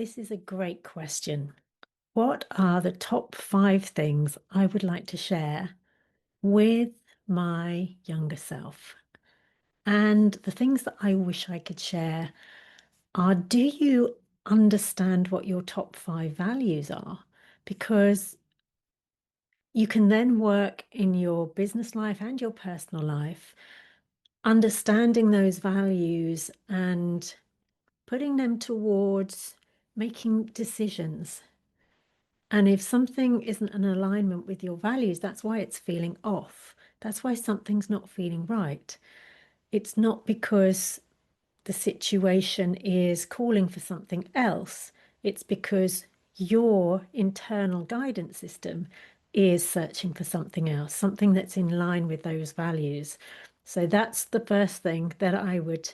This is a great question. What are the top 5 things I would like to share with my younger self? And the things that I wish I could share are, do you understand what your top 5 values are? Because you can then work in your business life and your personal life, understanding those values and putting them towards making decisions. And if something isn't in alignment with your values, that's why it's feeling off. That's why something's not feeling right. It's not because the situation is calling for something else. It's because your internal guidance system is searching for something else, something that's in line with those values. So that's the first thing that I would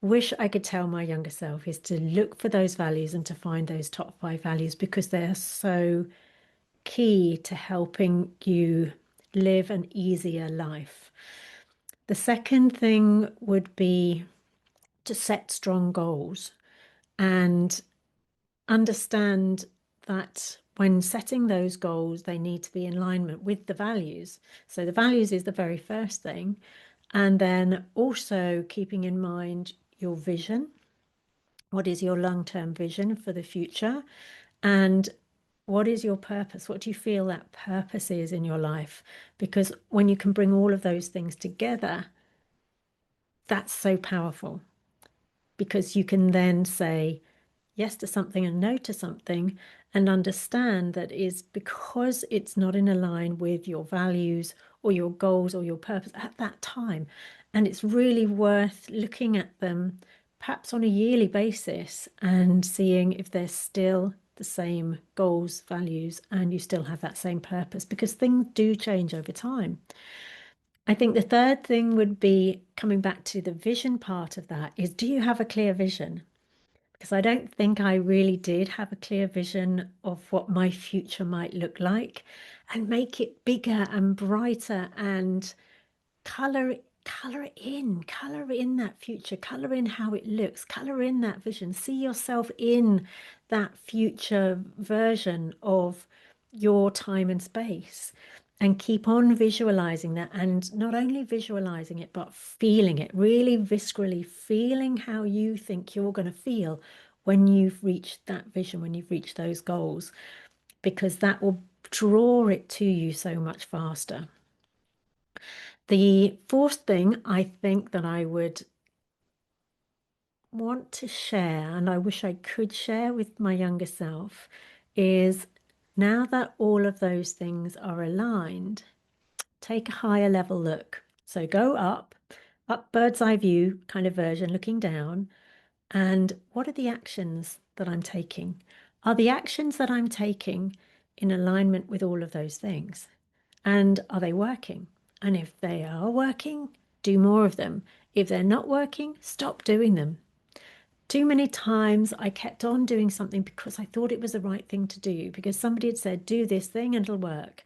wish I could tell my younger self, is to look for those values and to find those top 5 values, because they're so key to helping you live an easier life. The second thing would be to set strong goals and understand that when setting those goals, they need to be in alignment with the values. So the values is the very first thing. And then also keeping in mind your vision. What is your long-term vision for the future? And what is your purpose? What do you feel that purpose is in your life? Because when you can bring all of those things together, that's so powerful, because you can then say yes to something and no to something and understand that is because it's not in line with your values or your goals or your purpose at that time. And it's really worth looking at them perhaps on a yearly basis and seeing if they're still the same goals, values, and you still have that same purpose, because things do change over time. I think the third thing would be coming back to the vision part of that is, do you have a clear vision? Because I don't think I really did have a clear vision of what my future might look like, and make it bigger and brighter and color in that future, color in how it looks, color in that vision, see yourself in that future version of your time and space, and keep on visualizing that. And not only visualizing it, but feeling it, really viscerally feeling how you think you're going to feel when you've reached that vision, when you've reached those goals, because that will draw it to you so much faster. The fourth thing I think that I would want to share, and I wish I could share with my younger self, is, now that all of those things are aligned, take a higher level look. So go up bird's eye view kind of version, looking down. And what are the actions that I'm taking? Are the actions that I'm taking in alignment with all of those things? And are they working? And if they are working, do more of them. If they're not working, stop doing them. Too many times I kept on doing something because I thought it was the right thing to do, because somebody had said, do this thing and it'll work.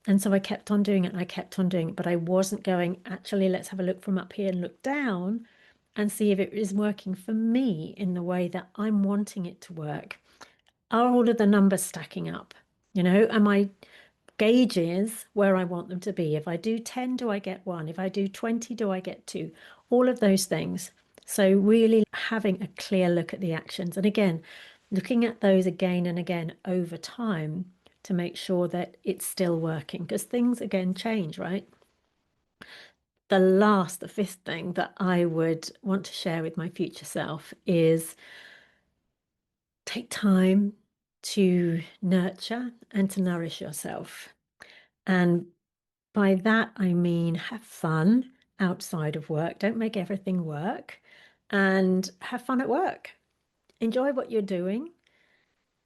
And so I kept on doing it and I kept on doing it, but I wasn't going, actually, let's have a look from up here and look down and see if it is working for me in the way that I'm wanting it to work. Are all of the numbers stacking up? Am I gauges where I want them to be? If I do 10, do I get 1? If I do 20, do I get 2? All of those things. So really having a clear look at the actions. And again, looking at those again and again over time to make sure that it's still working, because things again change, right? The fifth thing that I would want to share with my future self is, take time to nurture and to nourish yourself. And by that, I mean, have fun outside of work. Don't make everything work, and have fun at work. Enjoy what you're doing,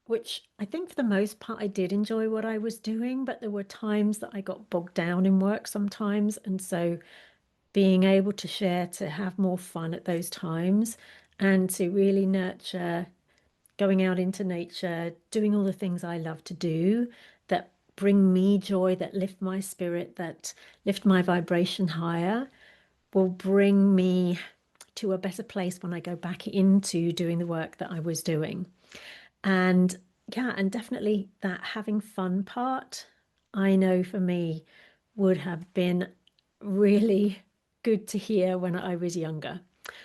which I think for the most part, I did enjoy what I was doing, but there were times that I got bogged down in work sometimes. And so being able to share, to have more fun at those times, and to really nurture going out into nature, doing all the things I love to do that bring me joy, that lift my spirit, that lift my vibration higher, will bring me to a better place when I go back into doing the work that I was doing. And yeah, and definitely that having fun part, I know for me would have been really good to hear when I was younger.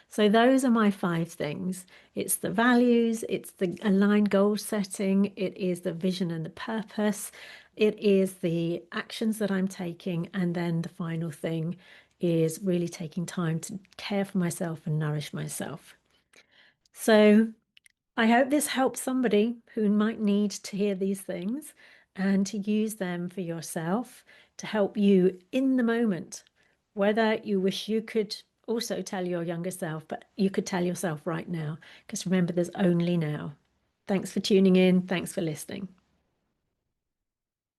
So those are my five things. It's the values, it's the aligned goal setting, it is the vision and the purpose, it is the actions that I'm taking, and then the final thing is really taking time to care for myself and nourish myself. So I hope this helps somebody who might need to hear these things and to use them for yourself to help you in the moment. Whether you wish you could also tell your younger self, but you could tell yourself right now, because remember, there's only now. Thanks for tuning in. Thanks for listening.